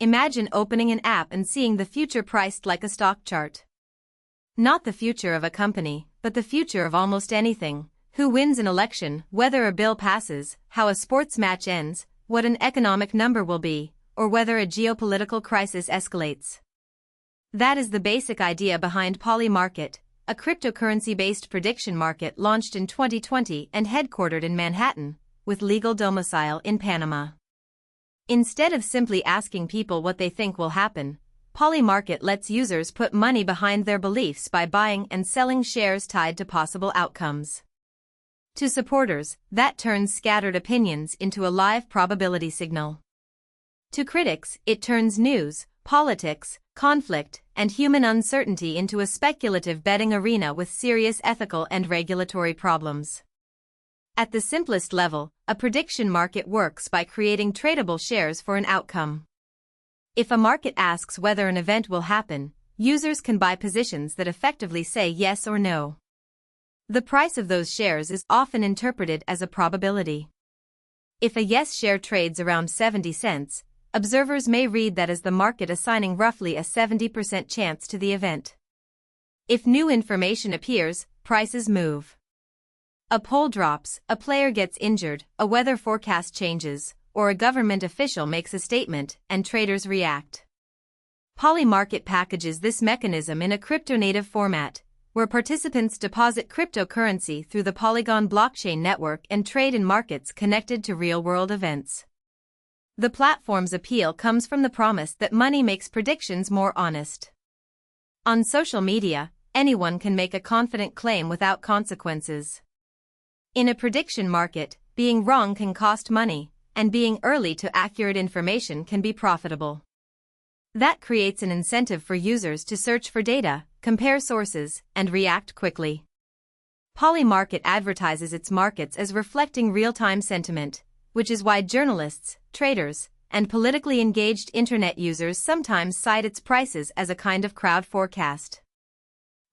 Imagine opening an app and seeing the future priced like a stock chart. Not the future of a company, but the future of almost anything. Who wins an election, whether a bill passes, how a sports match ends, what an economic number will be, or whether a geopolitical crisis escalates. That is the basic idea behind Polymarket, a cryptocurrency-based prediction market launched in 2020 and headquartered in Manhattan, with legal domicile in Panama. Instead of simply asking people what they think will happen, Polymarket lets users put money behind their beliefs by buying and selling shares tied to possible outcomes. To supporters, that turns scattered opinions into a live probability signal. To critics, it turns news, politics, conflict, and human uncertainty into a speculative betting arena with serious ethical and regulatory problems. At the simplest level, a prediction market works by creating tradable shares for an outcome. If a market asks whether an event will happen, users can buy positions that effectively say yes or no. The price of those shares is often interpreted as a probability. If a yes share trades around 70 cents, observers may read that as the market assigning roughly a 70% chance to the event. If new information appears, prices move. A poll drops, a player gets injured, a weather forecast changes, or a government official makes a statement, and traders react. Polymarket packages this mechanism in a crypto-native format, where participants deposit cryptocurrency through the Polygon blockchain network and trade in markets connected to real-world events. The platform's appeal comes from the promise that money makes predictions more honest. On social media, anyone can make a confident claim without consequences. In a prediction market, being wrong can cost money, and being early to accurate information can be profitable. That creates an incentive for users to search for data, compare sources, and react quickly. Polymarket advertises its markets as reflecting real-time sentiment, which is why journalists, traders, and politically engaged internet users sometimes cite its prices as a kind of crowd forecast.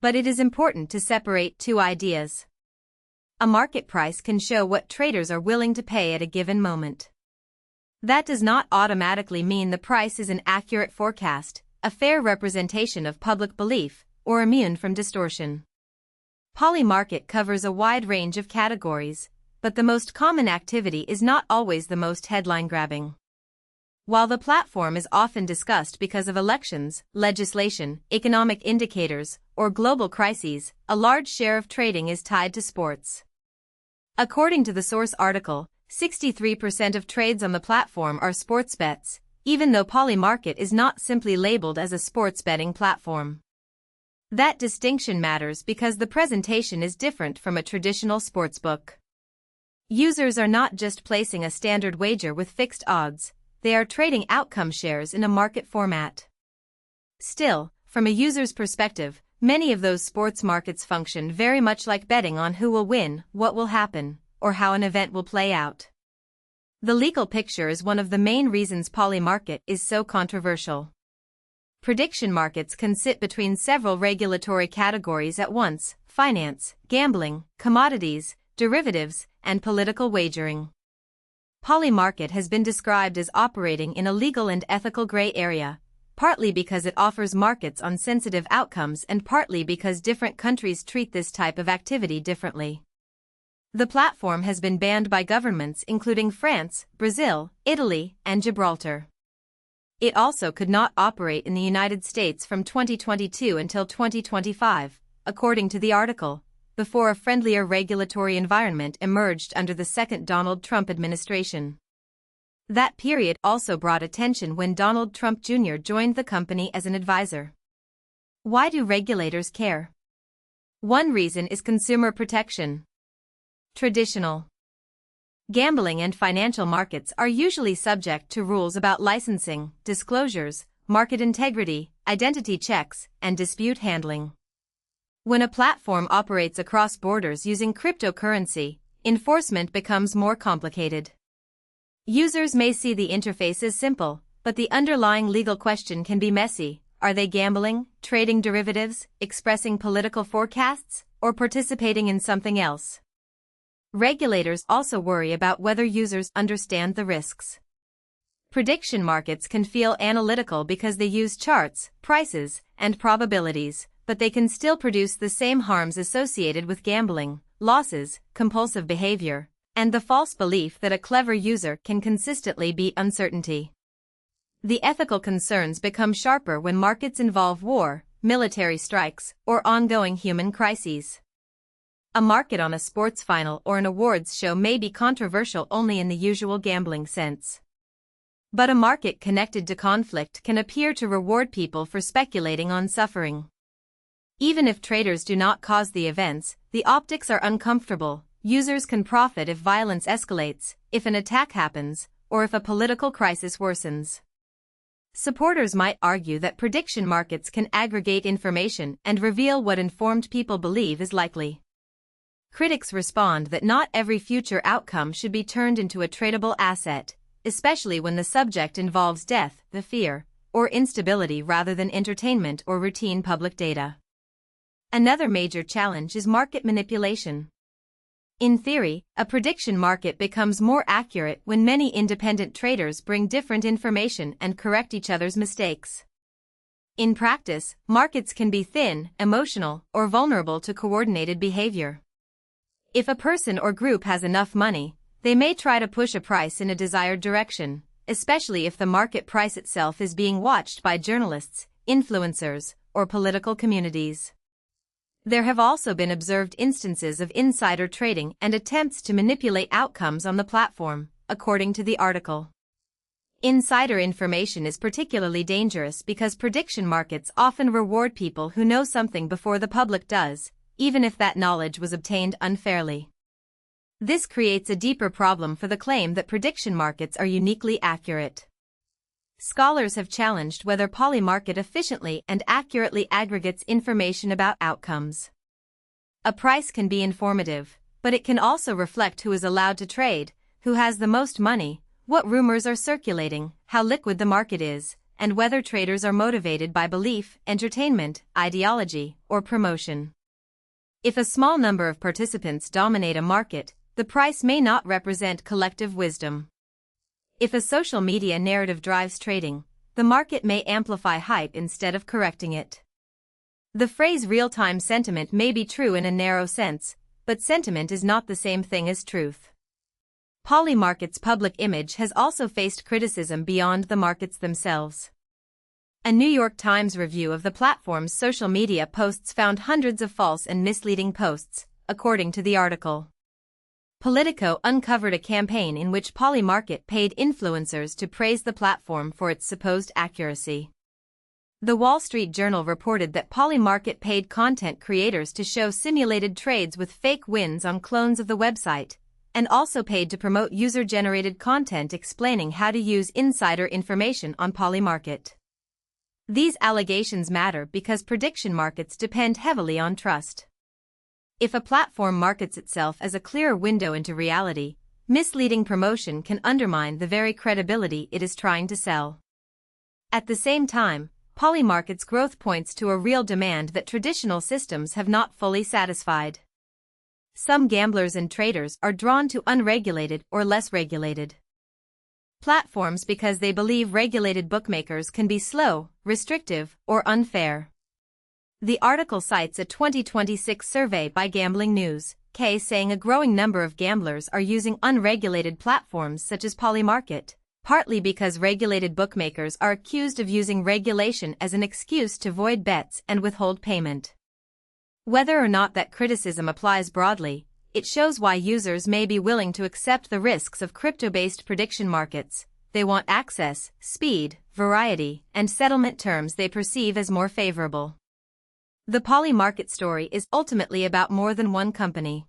But it is important to separate two ideas. A market price can show what traders are willing to pay at a given moment. That does not automatically mean the price is an accurate forecast, a fair representation of public belief, or immune from distortion. Polymarket covers a wide range of categories, but the most common activity is not always the most headline-grabbing. While the platform is often discussed because of elections, legislation, economic indicators, or global crises, a large share of trading is tied to sports. According to the source article, 63% of trades on the platform are sports bets, even though Polymarket is not simply labeled as a sports betting platform. That distinction matters because the presentation is different from a traditional sportsbook. Users are not just placing a standard wager with fixed odds, they are trading outcome shares in a market format. Still, from a user's perspective, many of those sports markets function very much like betting on who will win, what will happen, or how an event will play out. The legal picture is one of the main reasons Polymarket is so controversial. Prediction markets can sit between several regulatory categories at once: finance, gambling, commodities, derivatives, and political wagering. Polymarket has been described as operating in a legal and ethical gray area, partly because it offers markets on sensitive outcomes and partly because different countries treat this type of activity differently. The platform has been banned by governments including France, Brazil, Italy, and Gibraltar. It also could not operate in the United States from 2022 until 2025, according to the article, before a friendlier regulatory environment emerged under the second Donald Trump administration. That period also brought attention when Donald Trump Jr. joined the company as an advisor. Why do regulators care? One reason is consumer protection. Traditional gambling and financial markets are usually subject to rules about licensing, disclosures, market integrity, identity checks, and dispute handling. When a platform operates across borders using cryptocurrency, enforcement becomes more complicated. Users may see the interface as simple, but the underlying legal question can be messy. Are they gambling, trading derivatives, expressing political forecasts, or participating in something else? Regulators also worry about whether users understand the risks. Prediction markets can feel analytical because they use charts, prices, and probabilities, but they can still produce the same harms associated with gambling, losses, compulsive behavior, and the false belief that a clever user can consistently beat uncertainty. The ethical concerns become sharper when markets involve war, military strikes, or ongoing human crises. A market on a sports final or an awards show may be controversial only in the usual gambling sense. But a market connected to conflict can appear to reward people for speculating on suffering. Even if traders do not cause the events, the optics are uncomfortable. Users can profit if violence escalates, if an attack happens, or if a political crisis worsens. Supporters might argue that prediction markets can aggregate information and reveal what informed people believe is likely. Critics respond that not every future outcome should be turned into a tradable asset, especially when the subject involves death, the fear, or instability rather than entertainment or routine public data. Another major challenge is market manipulation. In theory, a prediction market becomes more accurate when many independent traders bring different information and correct each other's mistakes. In practice, markets can be thin, emotional, or vulnerable to coordinated behavior. If a person or group has enough money, they may try to push a price in a desired direction, especially if the market price itself is being watched by journalists, influencers, or political communities. There have also been observed instances of insider trading and attempts to manipulate outcomes on the platform, according to the article. Insider information is particularly dangerous because prediction markets often reward people who know something before the public does, even if that knowledge was obtained unfairly. This creates a deeper problem for the claim that prediction markets are uniquely accurate. Scholars have challenged whether Polymarket efficiently and accurately aggregates information about outcomes. A price can be informative, but it can also reflect who is allowed to trade, who has the most money, what rumors are circulating, how liquid the market is, and whether traders are motivated by belief, entertainment, ideology, or promotion. If a small number of participants dominate a market, the price may not represent collective wisdom. If a social media narrative drives trading, the market may amplify hype instead of correcting it. The phrase real-time sentiment may be true in a narrow sense, but sentiment is not the same thing as truth. Polymarket's public image has also faced criticism beyond the markets themselves. A New York Times review of the platform's social media posts found hundreds of false and misleading posts, according to the article. Politico uncovered a campaign in which Polymarket paid influencers to praise the platform for its supposed accuracy. The Wall Street Journal reported that Polymarket paid content creators to show simulated trades with fake wins on clones of the website, and also paid to promote user-generated content explaining how to use insider information on Polymarket. These allegations matter because prediction markets depend heavily on trust. If a platform markets itself as a clear window into reality, misleading promotion can undermine the very credibility it is trying to sell. At the same time, Polymarket's growth points to a real demand that traditional systems have not fully satisfied. Some gamblers and traders are drawn to unregulated or less regulated platforms because they believe regulated bookmakers can be slow, restrictive, or unfair. The article cites a 2026 survey by Gambling News, saying a growing number of gamblers are using unregulated platforms such as Polymarket, partly because regulated bookmakers are accused of using regulation as an excuse to void bets and withhold payment. Whether or not that criticism applies broadly, it shows why users may be willing to accept the risks of crypto-based prediction markets. They want access, speed, variety, and settlement terms they perceive as more favorable. The Polymarket story is ultimately about more than one company.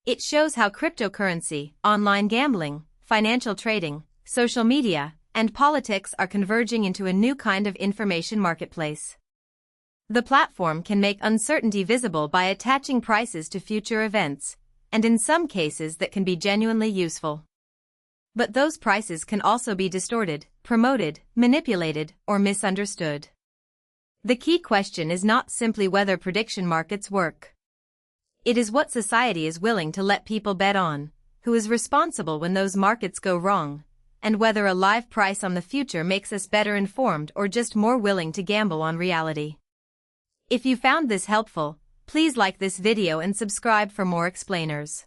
It shows how cryptocurrency, online gambling, financial trading, social media, and politics are converging into a new kind of information marketplace. The platform can make uncertainty visible by attaching prices to future events, and in some cases that can be genuinely useful. But those prices can also be distorted, promoted, manipulated, or misunderstood. The key question is not simply whether prediction markets work. It is what society is willing to let people bet on, who is responsible when those markets go wrong, and whether a live price on the future makes us better informed or just more willing to gamble on reality. If you found this helpful, please like this video and subscribe for more explainers.